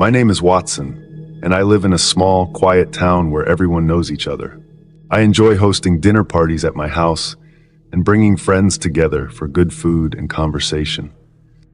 My name is Watson, and I live in a small, quiet town where everyone knows each other. I enjoy hosting dinner parties at my house and bringing friends together for good food and conversation.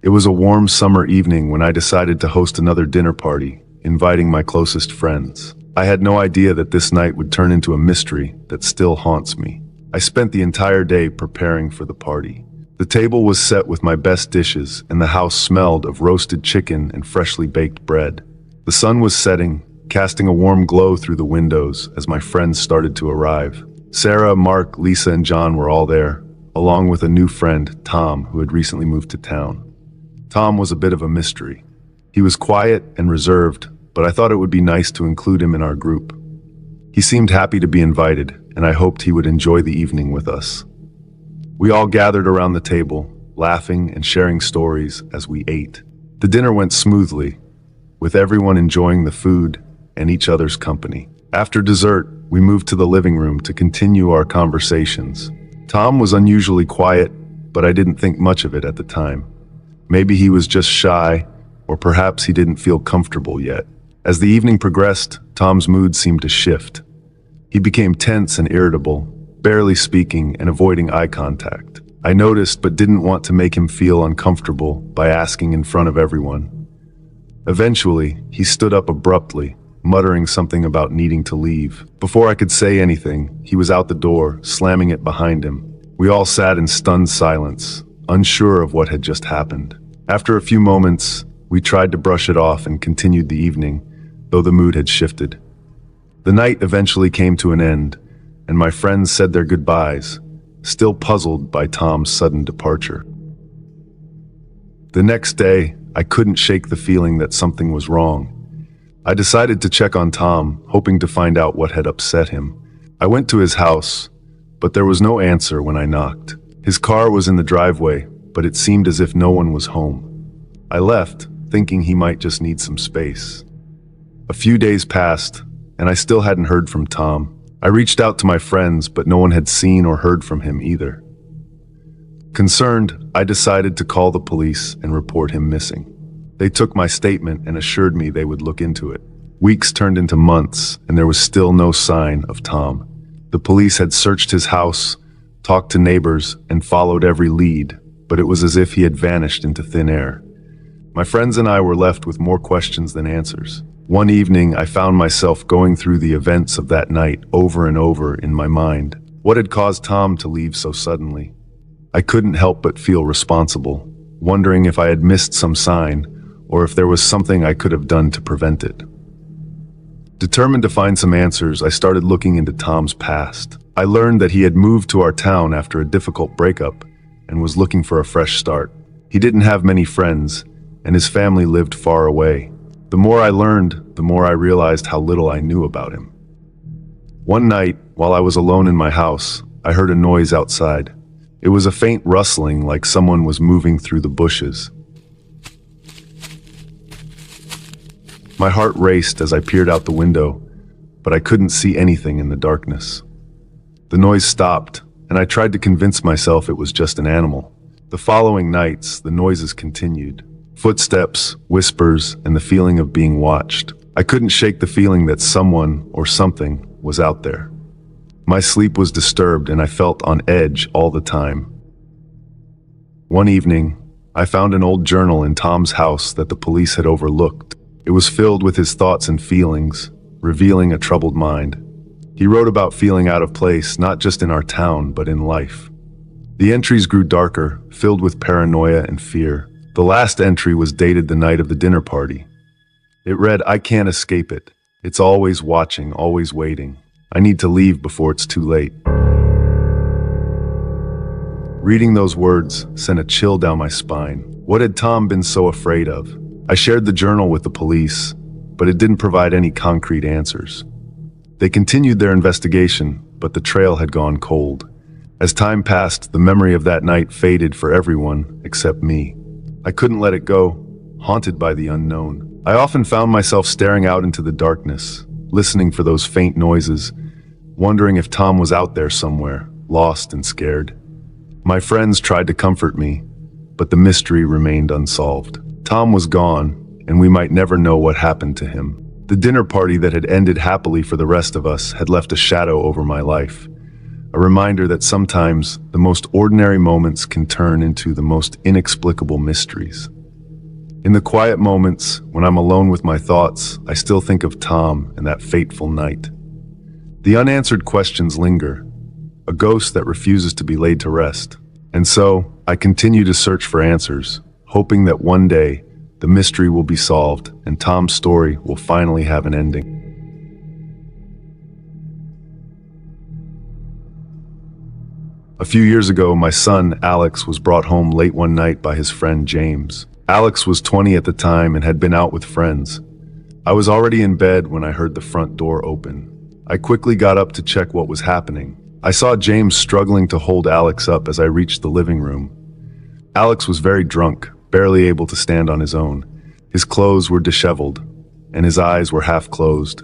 It was a warm summer evening when I decided to host another dinner party, inviting my closest friends. I had no idea that this night would turn into a mystery that still haunts me. I spent the entire day preparing for the party. The table was set with my best dishes, and the house smelled of roasted chicken and freshly baked bread. The sun was setting, casting a warm glow through the windows as my friends started to arrive. Sarah, Mark, Lisa, and John were all there, along with a new friend, Tom, who had recently moved to town. Tom was a bit of a mystery. He was quiet and reserved, but I thought it would be nice to include him in our group. He seemed happy to be invited, and I hoped he would enjoy the evening with us. We all gathered around the table, laughing and sharing stories as we ate. The dinner went smoothly, with everyone enjoying the food and each other's company. After dessert, we moved to the living room to continue our conversations. Tom was unusually quiet, but I didn't think much of it at the time. Maybe he was just shy, or perhaps he didn't feel comfortable yet. As the evening progressed, Tom's mood seemed to shift. He became tense and irritable, barely speaking and avoiding eye contact. I noticed but didn't want to make him feel uncomfortable by asking in front of everyone. Eventually, he stood up abruptly, muttering something about needing to leave. Before I could say anything, he was out the door, slamming it behind him. We all sat in stunned silence, unsure of what had just happened. After a few moments, we tried to brush it off and continued the evening, though the mood had shifted. The night eventually came to an end, and my friends said their goodbyes, still puzzled by Tom's sudden departure. The next day, I couldn't shake the feeling that something was wrong. I decided to check on Tom, hoping to find out what had upset him. I went to his house, but there was no answer when I knocked. His car was in the driveway, but it seemed as if no one was home. I left, thinking he might just need some space. A few days passed, and I still hadn't heard from Tom. I reached out to my friends, but no one had seen or heard from him either. Concerned, I decided to call the police and report him missing. They took my statement and assured me they would look into it. Weeks turned into months, and there was still no sign of Tom. The police had searched his house, talked to neighbors, and followed every lead, but it was as if he had vanished into thin air. My friends and I were left with more questions than answers. One evening, I found myself going through the events of that night over and over in my mind. What had caused Tom to leave so suddenly? I couldn't help but feel responsible, wondering if I had missed some sign, or if there was something I could have done to prevent it. Determined to find some answers, I started looking into Tom's past. I learned that he had moved to our town after a difficult breakup and was looking for a fresh start. He didn't have many friends, and his family lived far away. The more I learned, the more I realized how little I knew about him. One night, while I was alone in my house, I heard a noise outside. It was a faint rustling, like someone was moving through the bushes. My heart raced as I peered out the window, but I couldn't see anything in the darkness. The noise stopped, and I tried to convince myself it was just an animal. The following nights, the noises continued. Footsteps, whispers, and the feeling of being watched. I couldn't shake the feeling that someone or something was out there. My sleep was disturbed, and I felt on edge all the time. One evening, I found an old journal in Tom's house that the police had overlooked. It was filled with his thoughts and feelings, revealing a troubled mind. He wrote about feeling out of place, not just in our town, but in life. The entries grew darker, filled with paranoia and fear. The last entry was dated the night of the dinner party. It read, "I can't escape it. It's always watching, always waiting. I need to leave before it's too late." Reading those words sent a chill down my spine. What had Tom been so afraid of? I shared the journal with the police, but it didn't provide any concrete answers. They continued their investigation, but the trail had gone cold. As time passed, the memory of that night faded for everyone except me. I couldn't let it go, haunted by the unknown. I often found myself staring out into the darkness, listening for those faint noises, wondering if Tom was out there somewhere, lost and scared. My friends tried to comfort me, but the mystery remained unsolved. Tom was gone, and we might never know what happened to him. The dinner party that had ended happily for the rest of us had left a shadow over my life, a reminder that sometimes the most ordinary moments can turn into the most inexplicable mysteries. In the quiet moments, when I'm alone with my thoughts, I still think of Tom and that fateful night. The unanswered questions linger, a ghost that refuses to be laid to rest. And so, I continue to search for answers, hoping that one day, the mystery will be solved and Tom's story will finally have an ending. A few years ago, my son, Alex, was brought home late one night by his friend James. Alex was 20 at the time and had been out with friends. I was already in bed when I heard the front door open. I quickly got up to check what was happening. I saw James struggling to hold Alex up as I reached the living room. Alex was very drunk, barely able to stand on his own. His clothes were disheveled, and his eyes were half closed.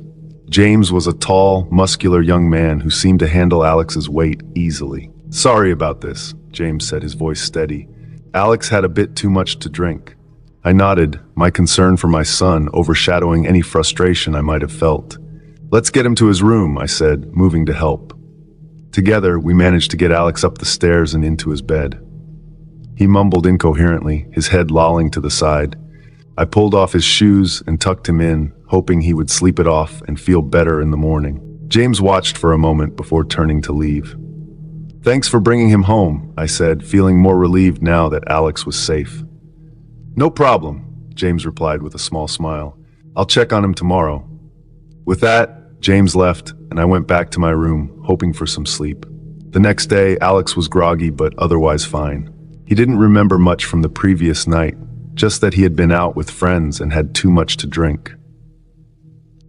James was a tall, muscular young man who seemed to handle Alex's weight easily. "Sorry about this," James said, his voice steady. "Alex had a bit too much to drink." I nodded, my concern for my son overshadowing any frustration I might have felt. "Let's get him to his room," I said, moving to help. Together, we managed to get Alex up the stairs and into his bed. He mumbled incoherently, his head lolling to the side. I pulled off his shoes and tucked him in, hoping he would sleep it off and feel better in the morning. James watched for a moment before turning to leave. "Thanks for bringing him home," I said, feeling more relieved now that Alex was safe. "No problem," James replied with a small smile. "I'll check on him tomorrow." With that, James left, and I went back to my room, hoping for some sleep. The next day, Alex was groggy but otherwise fine. He didn't remember much from the previous night, just that he had been out with friends and had too much to drink.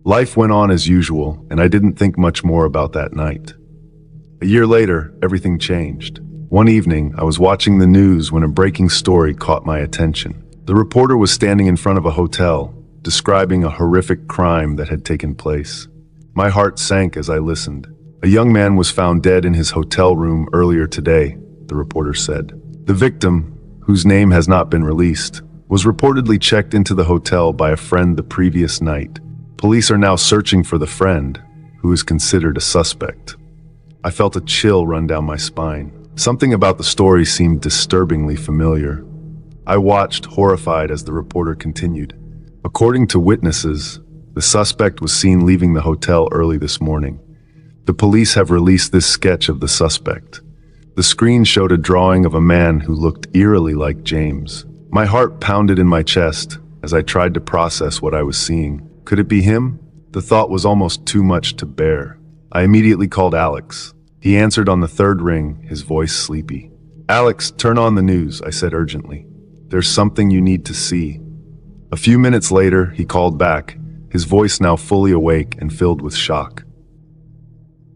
Life went on as usual, and I didn't think much more about that night. A year later, everything changed. One evening, I was watching the news when a breaking story caught my attention. The reporter was standing in front of a hotel, describing a horrific crime that had taken place. My heart sank as I listened. "A young man was found dead in his hotel room earlier today," the reporter said. "The victim, whose name has not been released, was reportedly checked into the hotel by a friend the previous night. Police are now searching for the friend, who is considered a suspect." I felt a chill run down my spine. Something about the story seemed disturbingly familiar. I watched, horrified, as the reporter continued. "According to witnesses, the suspect was seen leaving the hotel early this morning. The police have released this sketch of the suspect. The screen showed a drawing of a man who looked eerily like James. My heart pounded in my chest as I tried to process what I was seeing. Could it be him? The thought was almost too much to bear. I immediately called Alex. He answered on the third ring, his voice sleepy. "Alex, turn on the news," I said urgently. "There's something you need to see." A few minutes later, he called back, his voice now fully awake and filled with shock.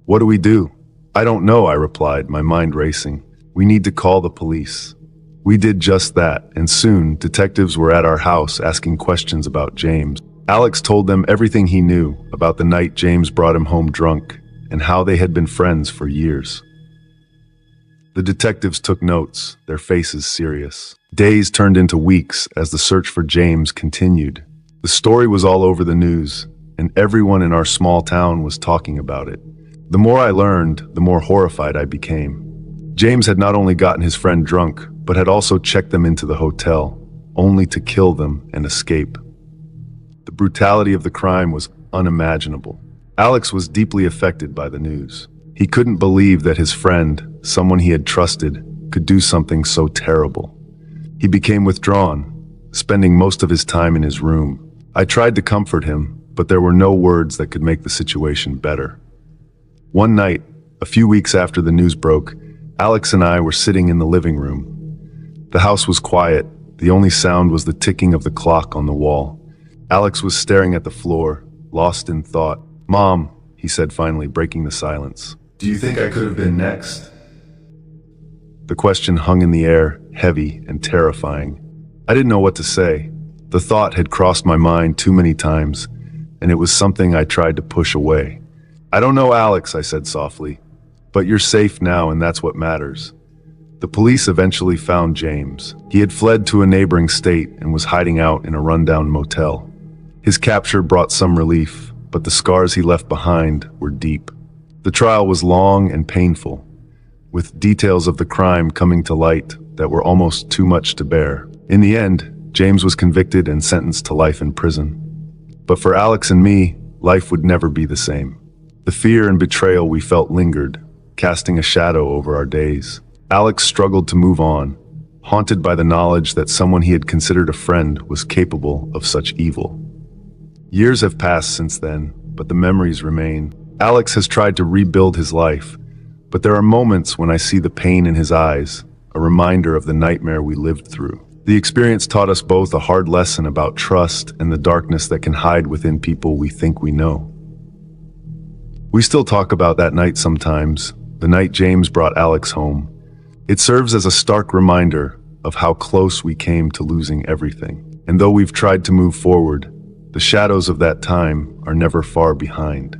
"What do we do?" "I don't know," I replied, my mind racing. "We need to call the police." We did just that, and soon, detectives were at our house asking questions about James. Alex told them everything he knew about the night James brought him home drunk and how they had been friends for years. The detectives took notes, their faces serious. Days turned into weeks as the search for James continued. The story was all over the news, and everyone in our small town was talking about it. The more I learned, the more horrified I became. James had not only gotten his friend drunk, but had also checked them into the hotel, only to kill them and escape. The brutality of the crime was unimaginable. Alex was deeply affected by the news. He couldn't believe that his friend, someone he had trusted, could do something so terrible. He became withdrawn, spending most of his time in his room. I tried to comfort him, but there were no words that could make the situation better. One night, a few weeks after the news broke, Alex and I were sitting in the living room. The house was quiet. The only sound was the ticking of the clock on the wall. Alex was staring at the floor, lost in thought. "Mom," he said finally, breaking the silence. "Do you think I could have been next?" The question hung in the air, heavy and terrifying. I didn't know what to say. The thought had crossed my mind too many times, and it was something I tried to push away. "I don't know, Alex," I said softly, "but you're safe now, and that's what matters." The police eventually found James. He had fled to a neighboring state and was hiding out in a rundown motel. His capture brought some relief, but the scars he left behind were deep. The trial was long and painful, with details of the crime coming to light that were almost too much to bear. In the end, James was convicted and sentenced to life in prison. But for Alex and me, life would never be the same. The fear and betrayal we felt lingered, casting a shadow over our days. Alex struggled to move on, haunted by the knowledge that someone he had considered a friend was capable of such evil. Years have passed since then, but the memories remain. Alex has tried to rebuild his life, but there are moments when I see the pain in his eyes, a reminder of the nightmare we lived through. The experience taught us both a hard lesson about trust and the darkness that can hide within people we think we know. We still talk about that night sometimes, the night James brought Alex home. It serves as a stark reminder of how close we came to losing everything. And though we've tried to move forward, the shadows of that time are never far behind.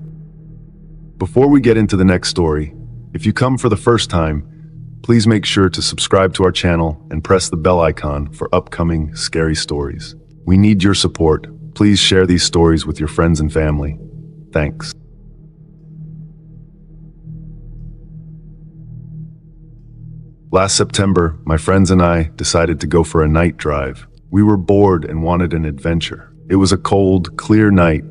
Before we get into the next story, if you come for the first time, please make sure to subscribe to our channel and press the bell icon for upcoming scary stories. We need your support. Please share these stories with your friends and family. Thanks. Last September, my friends and I decided to go for a night drive. We were bored and wanted an adventure. It was a cold, clear night,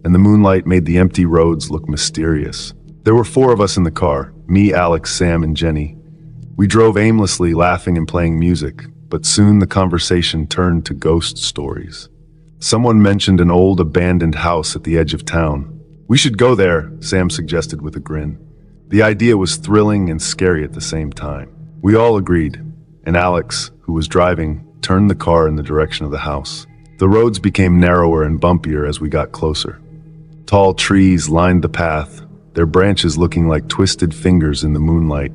and the moonlight made the empty roads look mysterious. There were 4 of us in the car, me, Alex, Sam, and Jenny. We drove aimlessly, laughing and playing music, but soon the conversation turned to ghost stories. Someone mentioned an old abandoned house at the edge of town. "We should go there," Sam suggested with a grin. The idea was thrilling and scary at the same time. We all agreed, and Alex, who was driving, turned the car in the direction of the house. The roads became narrower and bumpier as we got closer. Tall trees lined the path, their branches looking like twisted fingers in the moonlight.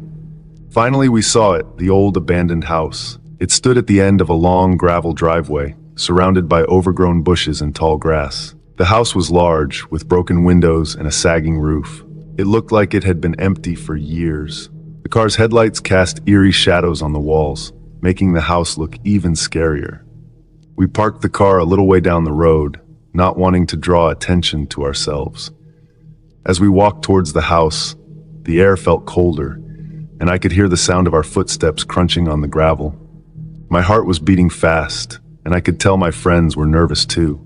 Finally, we saw it, the old abandoned house. It stood at the end of a long gravel driveway, surrounded by overgrown bushes and tall grass. The house was large, with broken windows and a sagging roof. It looked like it had been empty for years. The car's headlights cast eerie shadows on the walls, making the house look even scarier. We parked the car a little way down the road, not wanting to draw attention to ourselves. As we walked towards the house, the air felt colder, and I could hear the sound of our footsteps crunching on the gravel. My heart was beating fast, and I could tell my friends were nervous too.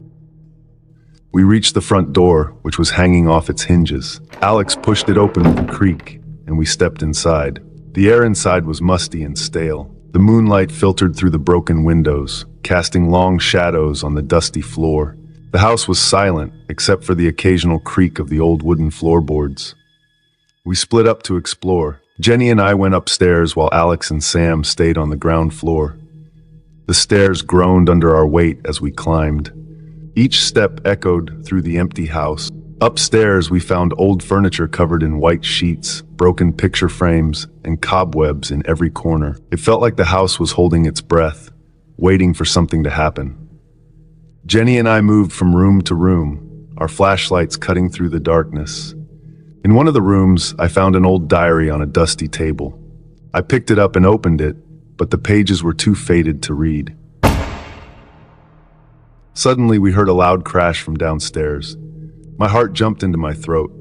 We reached the front door, which was hanging off its hinges. Alex pushed it open with a creak, and we stepped inside. The air inside was musty and stale. The moonlight filtered through the broken windows, casting long shadows on the dusty floor. The house was silent, except for the occasional creak of the old wooden floorboards. We split up to explore. Jenny and I went upstairs while Alex and Sam stayed on the ground floor. The stairs groaned under our weight as we climbed. Each step echoed through the empty house. Upstairs, we found old furniture covered in white sheets, broken picture frames, and cobwebs in every corner. It felt like the house was holding its breath, waiting for something to happen. Jenny and I moved from room to room, our flashlights cutting through the darkness. In one of the rooms, I found an old diary on a dusty table. I picked it up and opened it, but the pages were too faded to read. Suddenly, we heard a loud crash from downstairs. My heart jumped into my throat.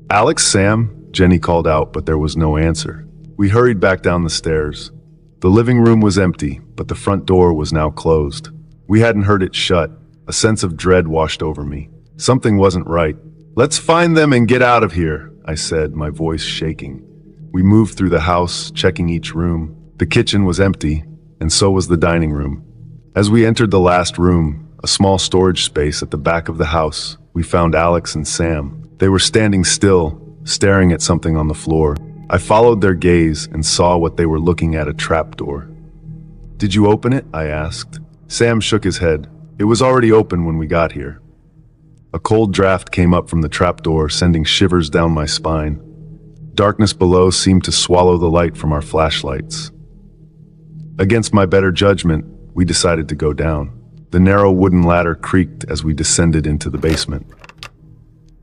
"Alex, Sam," Jenny called out, but there was no answer. We hurried back down the stairs. The living room was empty, but the front door was now closed. We hadn't heard it shut. A sense of dread washed over me. Something wasn't right. "Let's find them and get out of here," I said, my voice shaking. We moved through the house, checking each room. The kitchen was empty, and so was the dining room. As we entered the last room, a small storage space at the back of the house, we found Alex and Sam. They were standing still, staring at something on the floor. I followed their gaze and saw what they were looking at, a trapdoor. "Did you open it?" I asked. Sam shook his head. "It was already open when we got here." A cold draft came up from the trapdoor, sending shivers down my spine. Darkness below seemed to swallow the light from our flashlights. Against my better judgment, we decided to go down. The narrow wooden ladder creaked as we descended into the basement.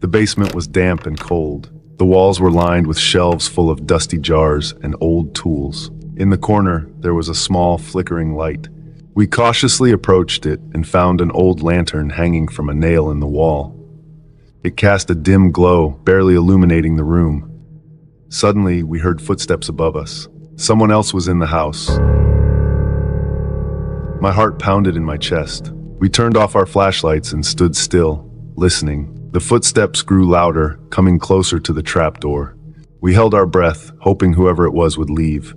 The basement was damp and cold. The walls were lined with shelves full of dusty jars and old tools. In the corner, there was a small, flickering light. We cautiously approached it and found an old lantern hanging from a nail in the wall. It cast a dim glow, barely illuminating the room. Suddenly, we heard footsteps above us. Someone else was in the house. My heart pounded in my chest. We turned off our flashlights and stood still, listening. The footsteps grew louder, coming closer to the trapdoor. We held our breath, hoping whoever it was would leave.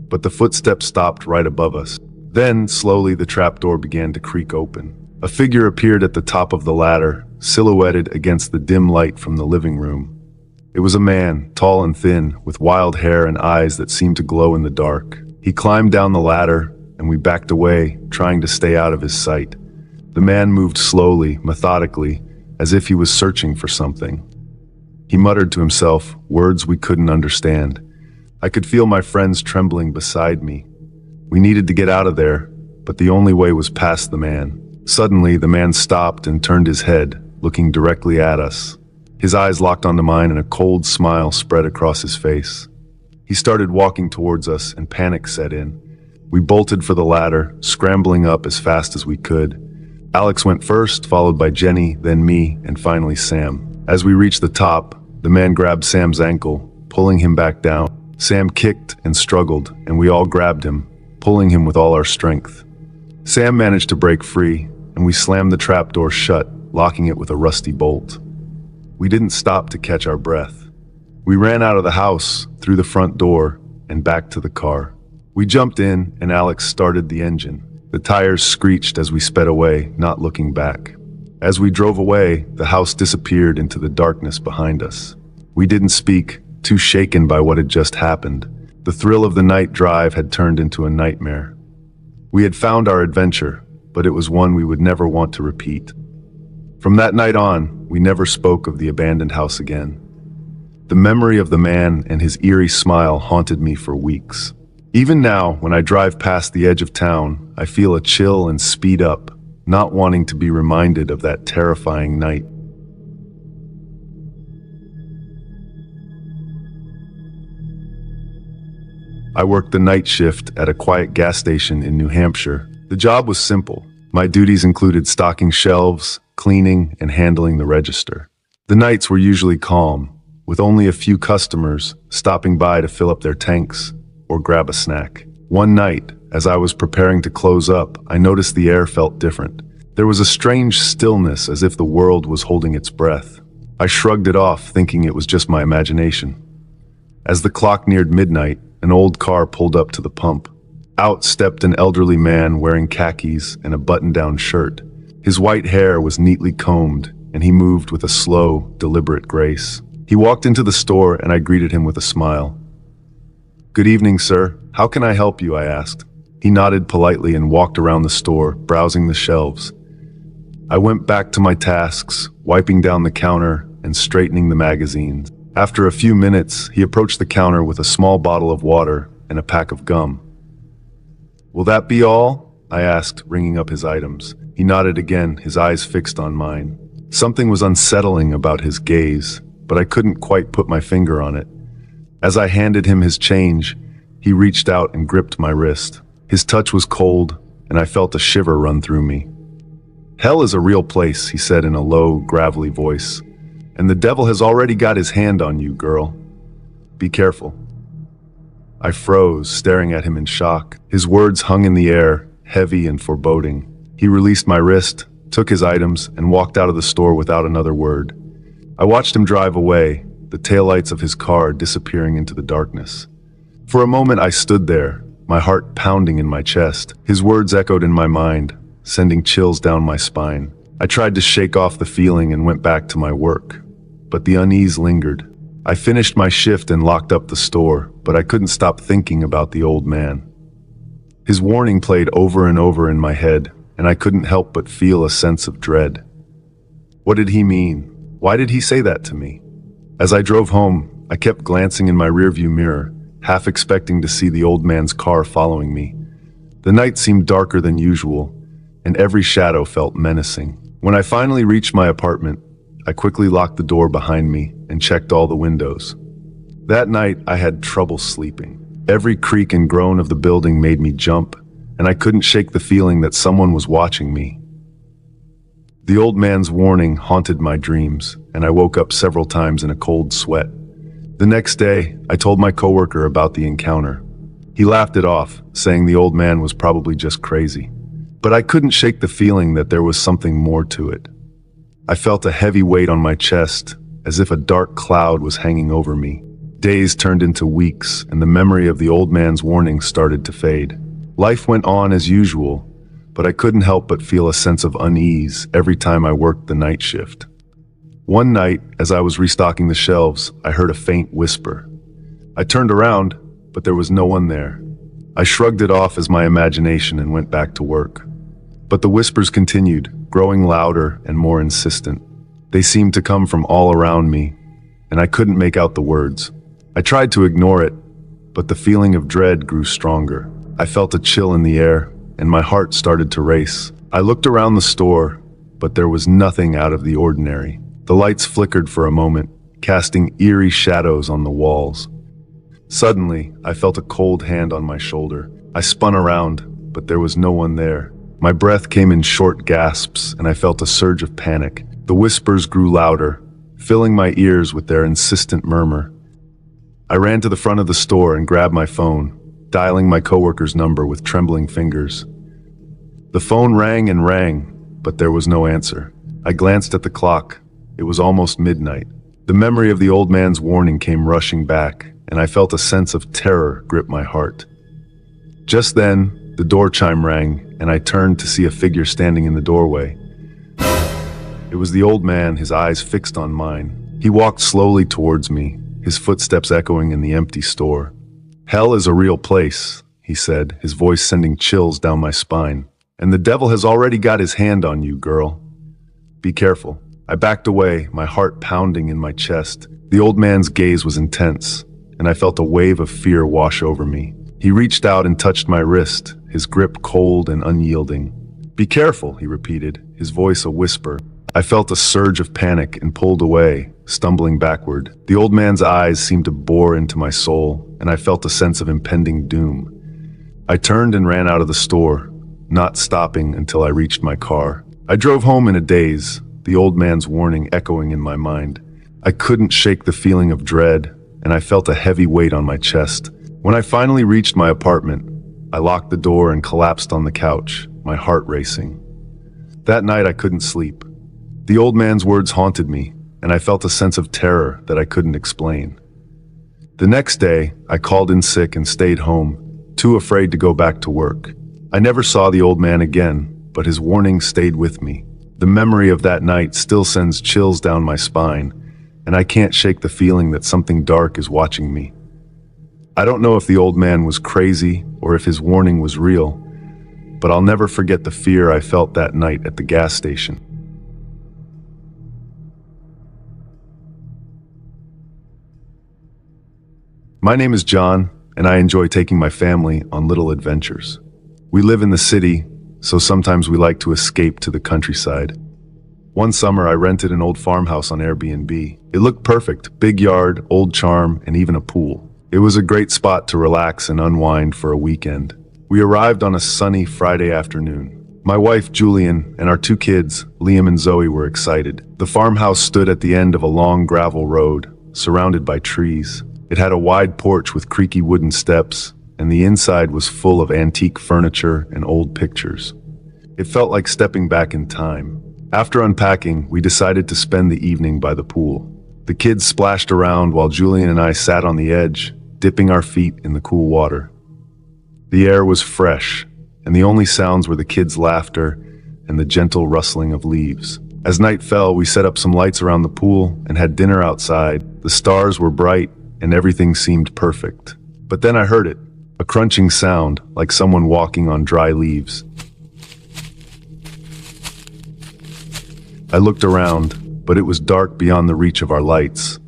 But the footsteps stopped right above us. Then, slowly, the trapdoor began to creak open. A figure appeared at the top of the ladder, silhouetted against the dim light from the living room. It was a man, tall and thin, with wild hair and eyes that seemed to glow in the dark. He climbed down the ladder, and we backed away, trying to stay out of his sight. The man moved slowly, methodically, as if he was searching for something. He muttered to himself, words we couldn't understand. I could feel my friends trembling beside me. We needed to get out of there, but the only way was past the man. Suddenly, the man stopped and turned his head, looking directly at us. His eyes locked onto mine and a cold smile spread across his face. He started walking towards us and panic set in. We bolted for the ladder, scrambling up as fast as we could. Alex went first, followed by Jenny, then me, and finally Sam. As we reached the top, the man grabbed Sam's ankle, pulling him back down. Sam kicked and struggled, and we all grabbed him, pulling him with all our strength. Sam managed to break free, and we slammed the trapdoor shut, locking it with a rusty bolt. We didn't stop to catch our breath. We ran out of the house, through the front door, and back to the car. We jumped in, and Alex started the engine. The tires screeched as we sped away, not looking back. As we drove away, the house disappeared into the darkness behind us. We didn't speak, too shaken by what had just happened. The thrill of the night drive had turned into a nightmare. We had found our adventure, but it was one we would never want to repeat. From that night on, we never spoke of the abandoned house again. The memory of the man and his eerie smile haunted me for weeks. Even now, when I drive past the edge of town, I feel a chill and speed up, not wanting to be reminded of that terrifying night. I worked the night shift at a quiet gas station in New Hampshire. The job was simple. My duties included stocking shelves, cleaning, and handling the register. The nights were usually calm, with only a few customers stopping by to fill up their tanks or grab a snack. One night, as I was preparing to close up, I noticed the air felt different. There was a strange stillness, as if the world was holding its breath. I shrugged it off, thinking it was just my imagination. As the clock neared midnight, an old car pulled up to the pump. Out stepped an elderly man wearing khakis and a button-down shirt. His white hair was neatly combed, and he moved with a slow, deliberate grace. He walked into the store, and I greeted him with a smile. "Good evening, sir. How can I help you?" I asked. He nodded politely and walked around the store, browsing the shelves. I went back to my tasks, wiping down the counter and straightening the magazines. After a few minutes, he approached the counter with a small bottle of water and a pack of gum. "Will that be all?" I asked, ringing up his items. He nodded again, his eyes fixed on mine. Something was unsettling about his gaze, but I couldn't quite put my finger on it. As I handed him his change, he reached out and gripped my wrist. His touch was cold, and I felt a shiver run through me. "Hell is a real place," he said in a low, gravelly voice. "And the devil has already got his hand on you, girl. Be careful." I froze, staring at him in shock. His words hung in the air, heavy and foreboding. He released my wrist, took his items, and walked out of the store without another word. I watched him drive away, the taillights of his car disappearing into the darkness. For a moment I stood there, my heart pounding in my chest. His words echoed in my mind, sending chills down my spine. I tried to shake off the feeling and went back to my work, but the unease lingered. I finished my shift and locked up the store, but I couldn't stop thinking about the old man. His warning played over and over in my head, and I couldn't help but feel a sense of dread. What did he mean? Why did he say that to me? As I drove home, I kept glancing in my rearview mirror, half expecting to see the old man's car following me. The night seemed darker than usual, and every shadow felt menacing. When I finally reached my apartment, I quickly locked the door behind me and checked all the windows. That night, I had trouble sleeping. Every creak and groan of the building made me jump, and I couldn't shake the feeling that someone was watching me. The old man's warning haunted my dreams, and I woke up several times in a cold sweat. The next day, I told my coworker about the encounter. He laughed it off, saying the old man was probably just crazy. But I couldn't shake the feeling that there was something more to it. I felt a heavy weight on my chest, as if a dark cloud was hanging over me. Days turned into weeks, and the memory of the old man's warning started to fade. Life went on as usual, but I couldn't help but feel a sense of unease every time I worked the night shift. One night, as I was restocking the shelves, I heard a faint whisper. I turned around, but there was no one there. I shrugged it off as my imagination and went back to work. But the whispers continued, growing louder and more insistent. They seemed to come from all around me, and I couldn't make out the words. I tried to ignore it, but the feeling of dread grew stronger. I felt a chill in the air, and my heart started to race. I looked around the store, but there was nothing out of the ordinary. The lights flickered for a moment, casting eerie shadows on the walls. Suddenly, I felt a cold hand on my shoulder. I spun around, but there was no one there. My breath came in short gasps, and I felt a surge of panic. The whispers grew louder, filling my ears with their insistent murmur. I ran to the front of the store and grabbed my phone, dialing my coworker's number with trembling fingers. The phone rang and rang, but there was no answer. I glanced at the clock. It was almost midnight. The memory of the old man's warning came rushing back, and I felt a sense of terror grip my heart. Just then, the door chime rang, and I turned to see a figure standing in the doorway. It was the old man, his eyes fixed on mine. He walked slowly towards me, his footsteps echoing in the empty store. "Hell is a real place," he said, his voice sending chills down my spine. "And the devil has already got his hand on you, girl. Be careful." I backed away, my heart pounding in my chest. The old man's gaze was intense, and I felt a wave of fear wash over me. He reached out and touched my wrist, his grip cold and unyielding. "Be careful," he repeated, his voice a whisper. I felt a surge of panic and pulled away, stumbling backward. The old man's eyes seemed to bore into my soul, and I felt a sense of impending doom. I turned and ran out of the store, not stopping until I reached my car. I drove home in a daze, the old man's warning echoing in my mind. I couldn't shake the feeling of dread, and I felt a heavy weight on my chest. When I finally reached my apartment, I locked the door and collapsed on the couch, my heart racing. That night I couldn't sleep. The old man's words haunted me, and I felt a sense of terror that I couldn't explain. The next day, I called in sick and stayed home, too afraid to go back to work. I never saw the old man again, but his warning stayed with me. The memory of that night still sends chills down my spine, and I can't shake the feeling that something dark is watching me. I don't know if the old man was crazy or if his warning was real, but I'll never forget the fear I felt that night at the gas station. My name is John, and I enjoy taking my family on little adventures. We live in the city, so sometimes we like to escape to the countryside. One summer, I rented an old farmhouse on Airbnb. It looked perfect, big yard, old charm, and even a pool. It was a great spot to relax and unwind for a weekend. We arrived on a sunny Friday afternoon. My wife, Julian, and our two kids, Liam and Zoe, were excited. The farmhouse stood at the end of a long gravel road, surrounded by trees. It had a wide porch with creaky wooden steps, and the inside was full of antique furniture and old pictures. It felt like stepping back in time. After unpacking, we decided to spend the evening by the pool. The kids splashed around while Julian and I sat on the edge, dipping our feet in the cool water. The air was fresh, and the only sounds were the kids' laughter and the gentle rustling of leaves. As night fell, we set up some lights around the pool and had dinner outside. The stars were bright, and everything seemed perfect. But then I heard it, a crunching sound like someone walking on dry leaves. I looked around, but it was dark beyond the reach of our lights.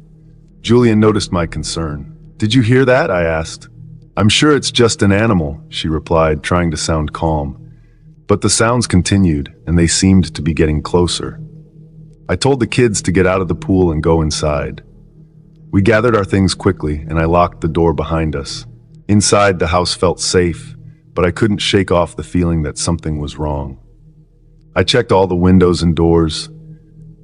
Julian noticed my concern. "Did you hear that?" I asked. "I'm sure it's just an animal," she replied, trying to sound calm. But the sounds continued, and they seemed to be getting closer. I told the kids to get out of the pool and go inside. We gathered our things quickly, and I locked the door behind us. Inside, the house felt safe, but I couldn't shake off the feeling that something was wrong. I checked all the windows and doors,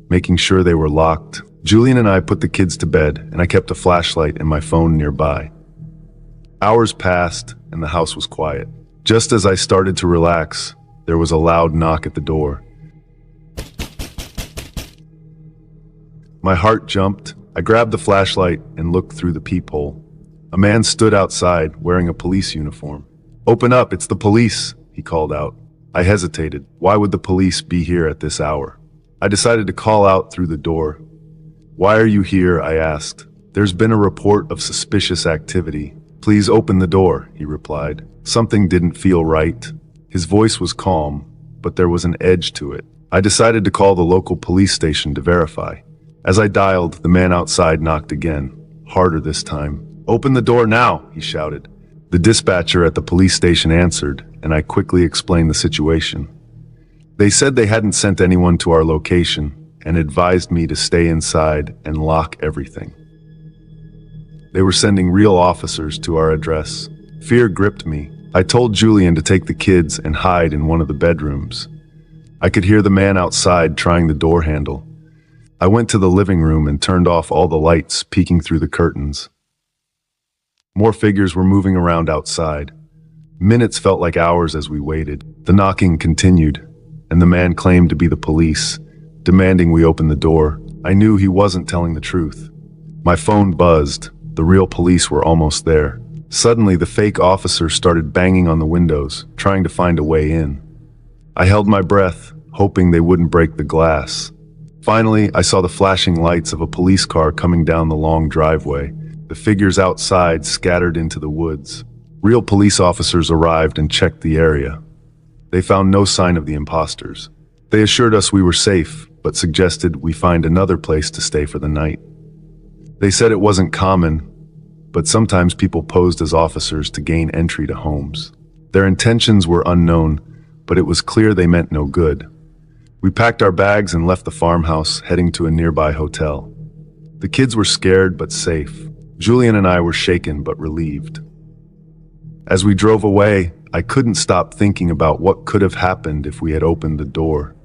making sure they were locked. Julian and I put the kids to bed, and I kept a flashlight and my phone nearby. Hours passed, and the house was quiet. Just as I started to relax, there was a loud knock at the door. My heart jumped. I grabbed the flashlight and looked through the peephole. A man stood outside, wearing a police uniform. "Open up, it's the police," he called out. I hesitated. Why would the police be here at this hour? I decided to call out through the door. "Why are you here?" I asked. "There's been a report of suspicious activity. Please open the door," he replied. Something didn't feel right. His voice was calm, but there was an edge to it. I decided to call the local police station to verify. As I dialed, the man outside knocked again, harder this time. "Open the door now," he shouted. The dispatcher at the police station answered, and I quickly explained the situation. They said they hadn't sent anyone to our location and advised me to stay inside and lock everything. They were sending real officers to our address. Fear gripped me. I told Julian to take the kids and hide in one of the bedrooms. I could hear the man outside trying the door handle. I went to the living room and turned off all the lights, peeking through the curtains. More figures were moving around outside. Minutes felt like hours as we waited. The knocking continued, and the man claimed to be the police, demanding we open the door. I knew he wasn't telling the truth. My phone buzzed. The real police were almost there. Suddenly, the fake officer started banging on the windows, trying to find a way in. I held my breath, hoping they wouldn't break the glass. Finally, I saw the flashing lights of a police car coming down the long driveway. The figures outside scattered into the woods. Real police officers arrived and checked the area. They found no sign of the imposters. They assured us we were safe, but suggested we find another place to stay for the night. They said it wasn't common, but sometimes people posed as officers to gain entry to homes. Their intentions were unknown, but it was clear they meant no good. We packed our bags and left the farmhouse, heading to a nearby hotel. The kids were scared but safe. Julian and I were shaken but relieved. As we drove away, I couldn't stop thinking about what could have happened if we had opened the door.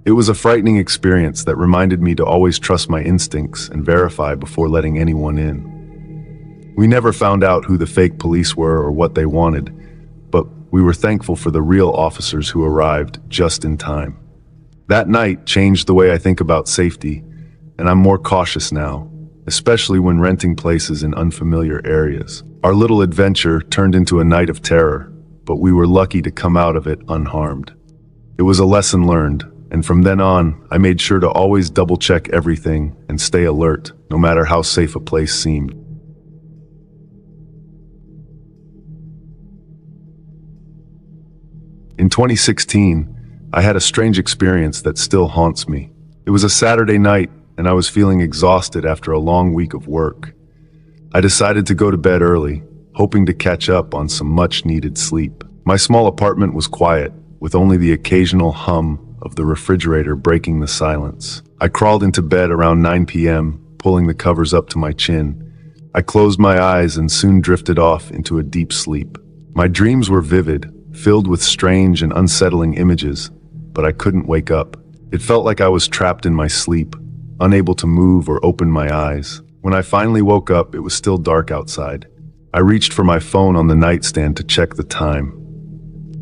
It was a frightening experience that reminded me to always trust my instincts and verify before letting anyone in. We never found out who the fake police were or what they wanted, but we were thankful for the real officers who arrived just in time. That night changed the way I think about safety, and I'm more cautious now, especially when renting places in unfamiliar areas. Our little adventure turned into a night of terror, but we were lucky to come out of it unharmed. It was a lesson learned, and from then on, I made sure to always double-check everything and stay alert, no matter how safe a place seemed. In 2016, I had a strange experience that still haunts me. It was a Saturday night, and I was feeling exhausted after a long week of work. I decided to go to bed early, hoping to catch up on some much-needed sleep. My small apartment was quiet, with only the occasional hum of the refrigerator breaking the silence. I crawled into bed around 9 p.m., pulling the covers up to my chin. I closed my eyes and soon drifted off into a deep sleep. My dreams were vivid, filled with strange and unsettling images, but I couldn't wake up. It felt like I was trapped in my sleep, unable to move or open my eyes. When I finally woke up, it was still dark outside. I reached for my phone on the nightstand to check the time.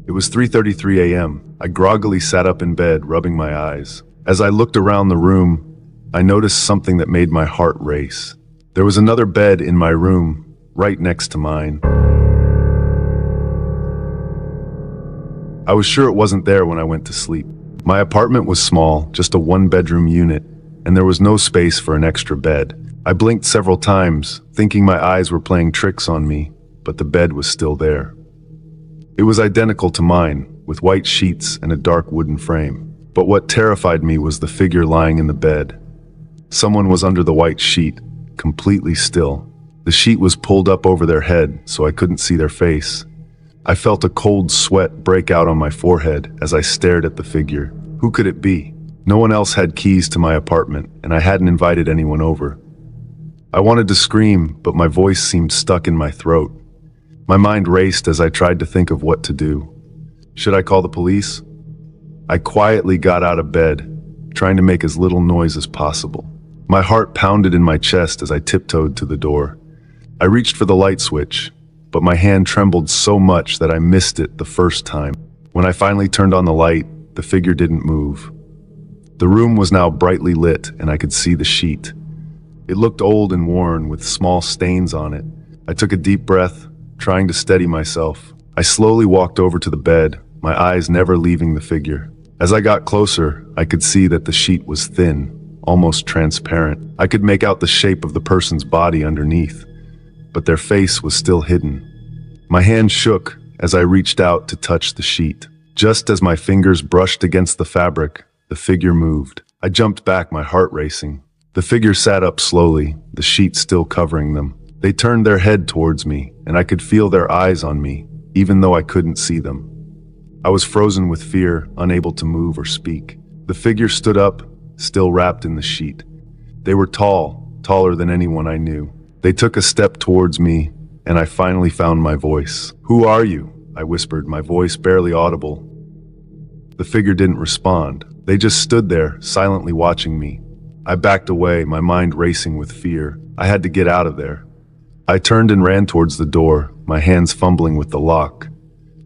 It was 3:33 a.m. I groggily sat up in bed, rubbing my eyes. As I looked around the room, I noticed something that made my heart race. There was another bed in my room, right next to mine. I was sure it wasn't there when I went to sleep. My apartment was small, just a one-bedroom unit, and there was no space for an extra bed. I blinked several times, thinking my eyes were playing tricks on me, but the bed was still there. It was identical to mine, with white sheets and a dark wooden frame. But what terrified me was the figure lying in the bed. Someone was under the white sheet, completely still. The sheet was pulled up over their head, so I couldn't see their face. I felt a cold sweat break out on my forehead as I stared at the figure. Who could it be? No one else had keys to my apartment, and I hadn't invited anyone over. I wanted to scream, but my voice seemed stuck in my throat. My mind raced as I tried to think of what to do. Should I call the police? I quietly got out of bed, trying to make as little noise as possible. My heart pounded in my chest as I tiptoed to the door. I reached for the light switch, but my hand trembled so much that I missed it the first time. When I finally turned on the light, the figure didn't move. The room was now brightly lit, and I could see the sheet. It looked old and worn, with small stains on it. I took a deep breath, trying to steady myself. I slowly walked over to the bed, my eyes never leaving the figure. As I got closer, I could see that the sheet was thin, almost transparent. I could make out the shape of the person's body underneath, but their face was still hidden. My hand shook as I reached out to touch the sheet. Just as my fingers brushed against the fabric, the figure moved. I jumped back, my heart racing. The figure sat up slowly, the sheet still covering them. They turned their head towards me, and I could feel their eyes on me, even though I couldn't see them. I was frozen with fear, unable to move or speak. The figure stood up, still wrapped in the sheet. They were tall, taller than anyone I knew. They took a step towards me, and I finally found my voice. "Who are you?" I whispered, my voice barely audible. The figure didn't respond. They just stood there, silently watching me. I backed away, my mind racing with fear. I had to get out of there. I turned and ran towards the door, my hands fumbling with the lock.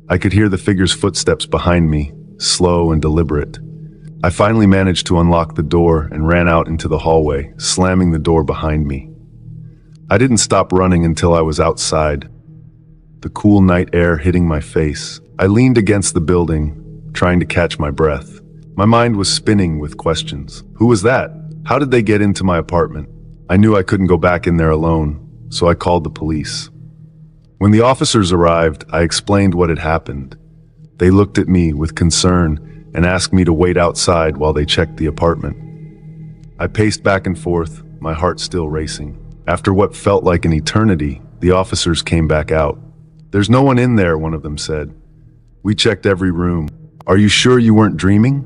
I could hear the figure's footsteps behind me, slow and deliberate. I finally managed to unlock the door and ran out into the hallway, slamming the door behind me. I didn't stop running until I was outside, the cool night air hitting my face. I leaned against the building, trying to catch my breath. My mind was spinning with questions. Who was that? How did they get into my apartment? I knew I couldn't go back in there alone, so I called the police. When the officers arrived, I explained what had happened. They looked at me with concern and asked me to wait outside while they checked the apartment. I paced back and forth, my heart still racing. After what felt like an eternity, the officers came back out. "There's no one in there," one of them said. "We checked every room. Are you sure you weren't dreaming?"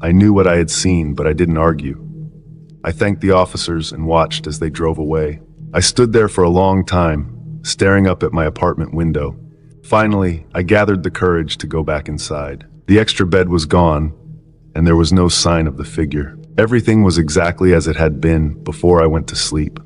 I knew what I had seen, but I didn't argue. I thanked the officers and watched as they drove away. I stood there for a long time, staring up at my apartment window. Finally, I gathered the courage to go back inside. The extra bed was gone, and there was no sign of the figure. Everything was exactly as it had been before I went to sleep.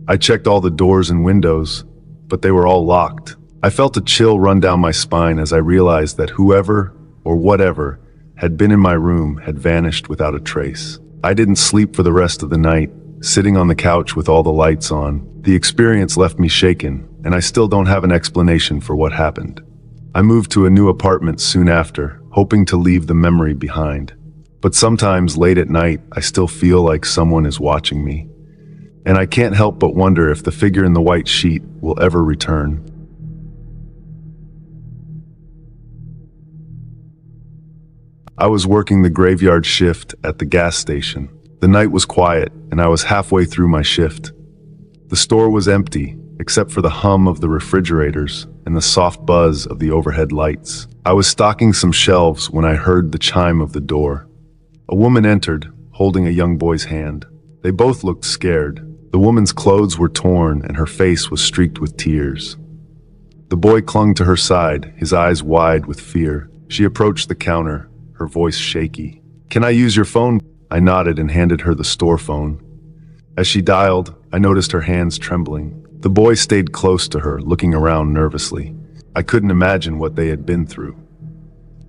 I checked all the doors and windows, but they were all locked. I felt a chill run down my spine as I realized that whoever or whatever had been in my room had vanished without a trace. I didn't sleep for the rest of the night, sitting on the couch with all the lights on. The experience left me shaken, and I still don't have an explanation for what happened. I moved to a new apartment soon after, hoping to leave the memory behind. But sometimes late at night, I still feel like someone is watching me. And I can't help but wonder if the figure in the white sheet will ever return. I was working the graveyard shift at the gas station. The night was quiet, and I was halfway through my shift. The store was empty, except for the hum of the refrigerators and the soft buzz of the overhead lights. I was stocking some shelves when I heard the chime of the door. A woman entered, holding a young boy's hand. They both looked scared. The woman's clothes were torn, and her face was streaked with tears. The boy clung to her side, his eyes wide with fear. She approached the counter, her voice shaky. "Can I use your phone?" I nodded and handed her the store phone. As she dialed, I noticed her hands trembling. The boy stayed close to her, looking around nervously. I couldn't imagine what they had been through.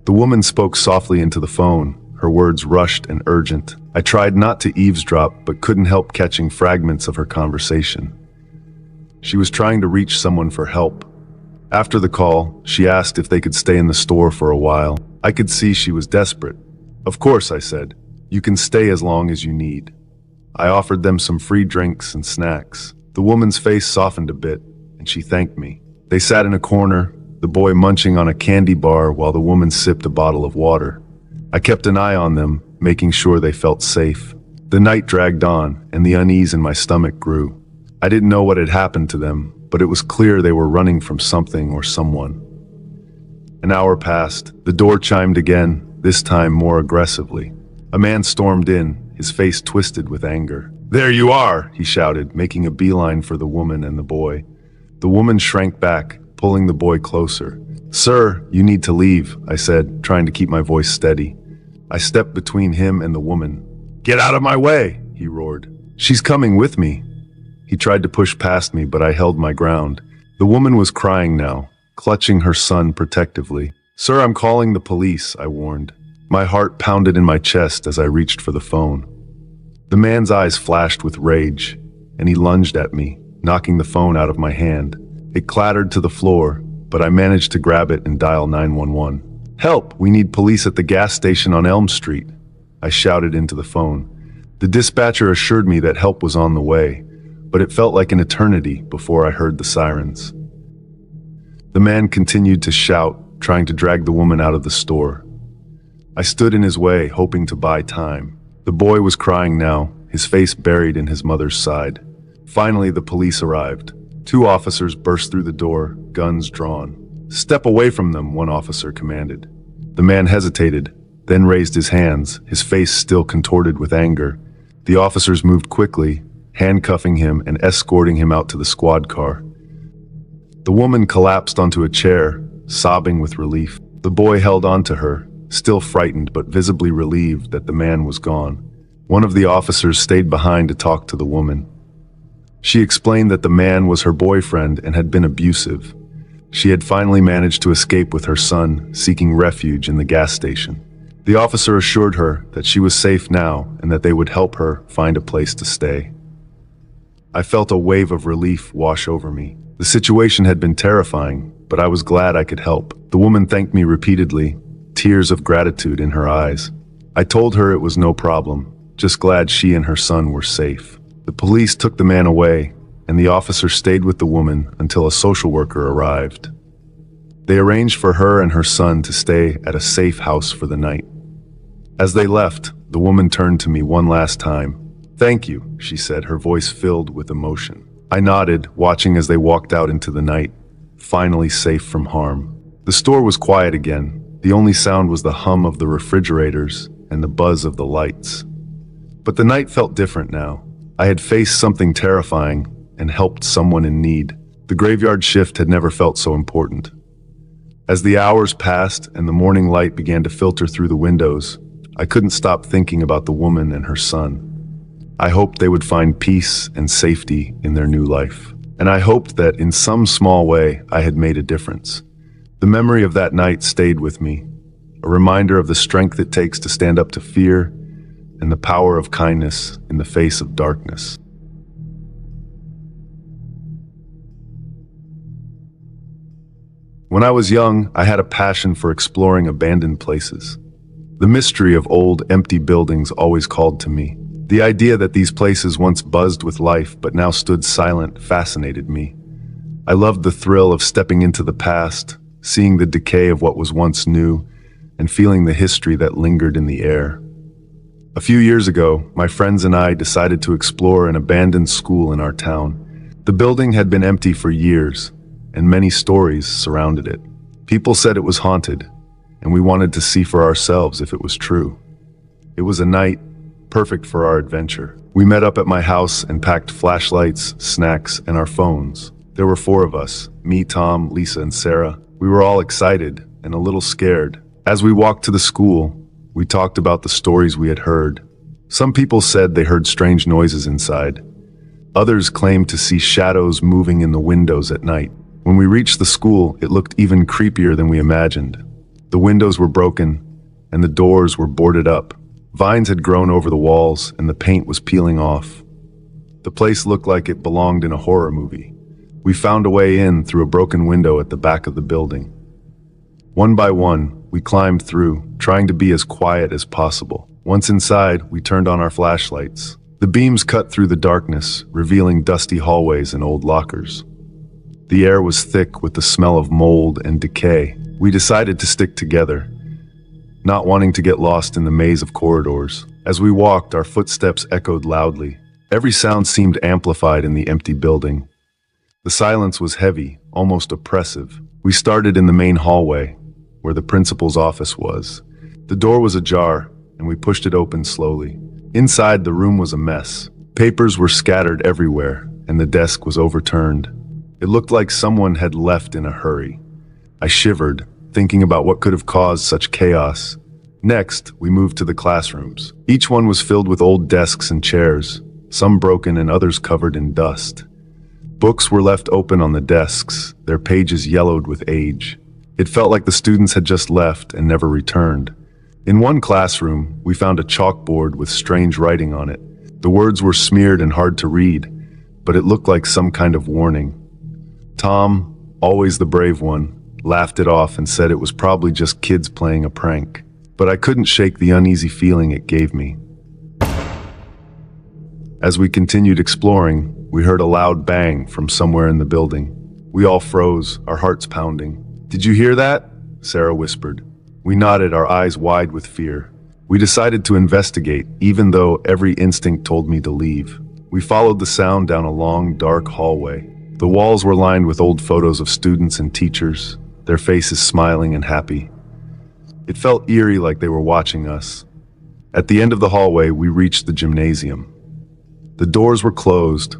The woman spoke softly into the phone, her words rushed and urgent. I tried not to eavesdrop, but couldn't help catching fragments of her conversation. She was trying to reach someone for help. After the call, she asked if they could stay in the store for a while. I could see she was desperate. "Of course," I said. "You can stay as long as you need." I offered them some free drinks and snacks. The woman's face softened a bit, and she thanked me. They sat in a corner, the boy munching on a candy bar while the woman sipped a bottle of water. I kept an eye on them, making sure they felt safe. The night dragged on, and the unease in my stomach grew. I didn't know what had happened to them, but it was clear they were running from something or someone. An hour passed. The door chimed again, this time more aggressively. A man stormed in, his face twisted with anger. "There you are!" he shouted, making a beeline for the woman and the boy. The woman shrank back, pulling the boy closer. "Sir, you need to leave," I said, trying to keep my voice steady. I stepped between him and the woman. "Get out of my way!" he roared. "She's coming with me." He tried to push past me, but I held my ground. The woman was crying now, clutching her son protectively. "Sir, I'm calling the police," I warned. My heart pounded in my chest as I reached for the phone. The man's eyes flashed with rage, and he lunged at me, knocking the phone out of my hand. It clattered to the floor, but I managed to grab it and dial 911. "Help! We need police at the gas station on Elm Street," I shouted into the phone. The dispatcher assured me that help was on the way, but it felt like an eternity before I heard the sirens. The man continued to shout, trying to drag the woman out of the store. I stood in his way, hoping to buy time. The boy was crying now, his face buried in his mother's side. Finally, the police arrived. 2 officers burst through the door, guns drawn. "Step away from them," one officer commanded. The man hesitated, then raised his hands, his face still contorted with anger. The officers moved quickly, handcuffing him and escorting him out to the squad car. The woman collapsed onto a chair, sobbing with relief. The boy held on to her, still frightened but visibly relieved that the man was gone. One of the officers stayed behind to talk to the woman. She explained that the man was her boyfriend and had been abusive. She had finally managed to escape with her son, seeking refuge in the gas station. The officer assured her that she was safe now and that they would help her find a place to stay. I felt a wave of relief wash over me. The situation had been terrifying, but I was glad I could help. The woman thanked me repeatedly, tears of gratitude in her eyes. I told her it was no problem, just glad she and her son were safe. The police took the man away, and the officer stayed with the woman until a social worker arrived. They arranged for her and her son to stay at a safe house for the night. As they left, the woman turned to me one last time. "Thank you," she said, her voice filled with emotion. I nodded, watching as they walked out into the night, finally safe from harm. The store was quiet again. The only sound was the hum of the refrigerators and the buzz of the lights. But the night felt different now. I had faced something terrifying and helped someone in need. The graveyard shift had never felt so important. As the hours passed and the morning light began to filter through the windows, I couldn't stop thinking about the woman and her son. I hoped they would find peace and safety in their new life. And I hoped that in some small way I had made a difference. The memory of that night stayed with me, a reminder of the strength it takes to stand up to fear and the power of kindness in the face of darkness. When I was young, I had a passion for exploring abandoned places. The mystery of old, empty buildings always called to me. The idea that these places once buzzed with life but now stood silent fascinated me. I loved the thrill of stepping into the past, seeing the decay of what was once new, and feeling the history that lingered in the air. A few years ago, my friends and I decided to explore an abandoned school in our town. The building had been empty for years, and many stories surrounded it. People said it was haunted, and we wanted to see for ourselves if it was true. It was a night perfect for our adventure. We met up at my house and packed flashlights, snacks, and our phones. There were 4 of us, me, Tom, Lisa, and Sarah. We were all excited and a little scared. As we walked to the school, we talked about the stories we had heard. Some people said they heard strange noises inside. Others claimed to see shadows moving in the windows at night. When we reached the school, it looked even creepier than we imagined. The windows were broken, and the doors were boarded up. Vines had grown over the walls, and the paint was peeling off. The place looked like it belonged in a horror movie. We found a way in through a broken window at the back of the building. One by one, we climbed through, trying to be as quiet as possible. Once inside, we turned on our flashlights. The beams cut through the darkness, revealing dusty hallways and old lockers. The air was thick with the smell of mold and decay. We decided to stick together, not wanting to get lost in the maze of corridors. As we walked, our footsteps echoed loudly. Every sound seemed amplified in the empty building. The silence was heavy, almost oppressive. We started in the main hallway, where the principal's office was. The door was ajar, and we pushed it open slowly. Inside, the room was a mess. Papers were scattered everywhere, and the desk was overturned. It looked like someone had left in a hurry. I shivered, thinking about what could have caused such chaos. Next, we moved to the classrooms. Each one was filled with old desks and chairs, some broken and others covered in dust. Books were left open on the desks, their pages yellowed with age. It felt like the students had just left and never returned. In one classroom, we found a chalkboard with strange writing on it. The words were smeared and hard to read, but it looked like some kind of warning. Tom, always the brave one, laughed it off and said it was probably just kids playing a prank. But I couldn't shake the uneasy feeling it gave me. As we continued exploring, we heard a loud bang from somewhere in the building. We all froze, our hearts pounding. "Did you hear that?" Sarah whispered. We nodded, our eyes wide with fear. We decided to investigate, even though every instinct told me to leave. We followed the sound down a long, dark hallway. The walls were lined with old photos of students and teachers, their faces smiling and happy. It felt eerie, like they were watching us. At the end of the hallway, we reached the gymnasium. The doors were closed,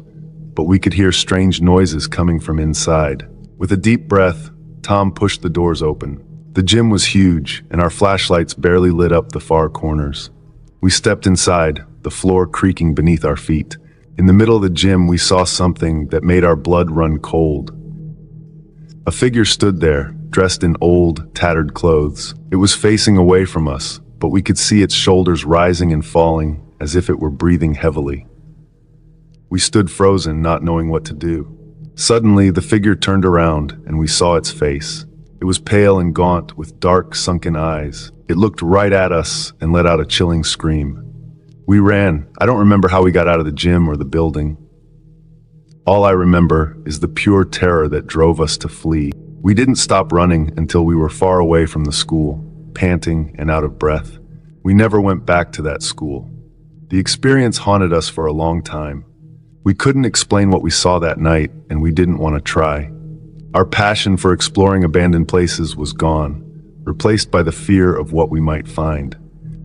but we could hear strange noises coming from inside. With a deep breath, Tom pushed the doors open. The gym was huge, and our flashlights barely lit up the far corners. We stepped inside, the floor creaking beneath our feet. In the middle of the gym, we saw something that made our blood run cold. A figure stood there, dressed in old, tattered clothes. It was facing away from us, but we could see its shoulders rising and falling, as if it were breathing heavily. We stood frozen, not knowing what to do. Suddenly, the figure turned around, and we saw its face. It was pale and gaunt, with dark, sunken eyes. It looked right at us and let out a chilling scream. We ran. I don't remember how we got out of the gym or the building. All I remember is the pure terror that drove us to flee. We didn't stop running until we were far away from the school, panting and out of breath. We never went back to that school. The experience haunted us for a long time. We couldn't explain what we saw that night, and we didn't want to try. Our passion for exploring abandoned places was gone, replaced by the fear of what we might find.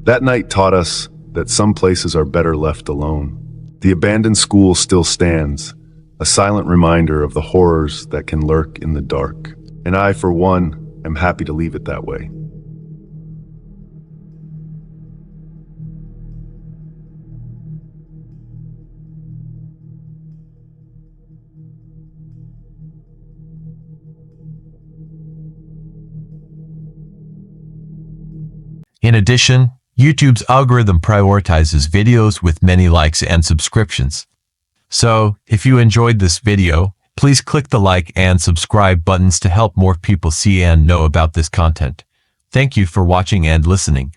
That night taught us that some places are better left alone. The abandoned school still stands, a silent reminder of the horrors that can lurk in the dark. And I, for one, am happy to leave it that way. In addition, YouTube's algorithm prioritizes videos with many likes and subscriptions. So, if you enjoyed this video, please click the like and subscribe buttons to help more people see and know about this content. Thank you for watching and listening.